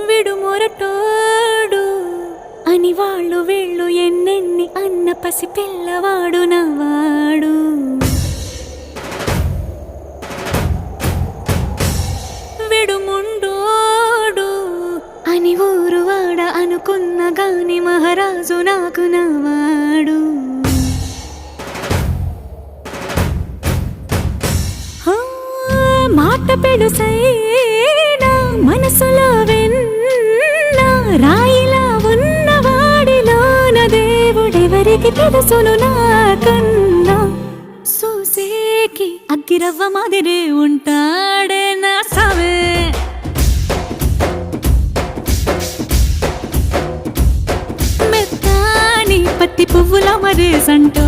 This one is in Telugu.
విడుమొరటోడు అని వాళ్ళు వీళ్ళు ఎన్నెన్ని అన్న పసి పిల్లవాడు నవ్వాడు. విడుముండోడు అని ఊరు వాడ అనుకున్న గాని మహారాజు నాకు నవ్వాడు. మాట పెడుసైనా మనసులో వెన్న రాయిలా ఉన్నవాడిలోన దేవుడెవరికి తెలుసును నాకన్నా. సూసేకి అగ్గిరవ్వ మాదిరే ఉంటాడే నా సావే. మెత్తాని పత్తి పువ్వుల మరేసంటో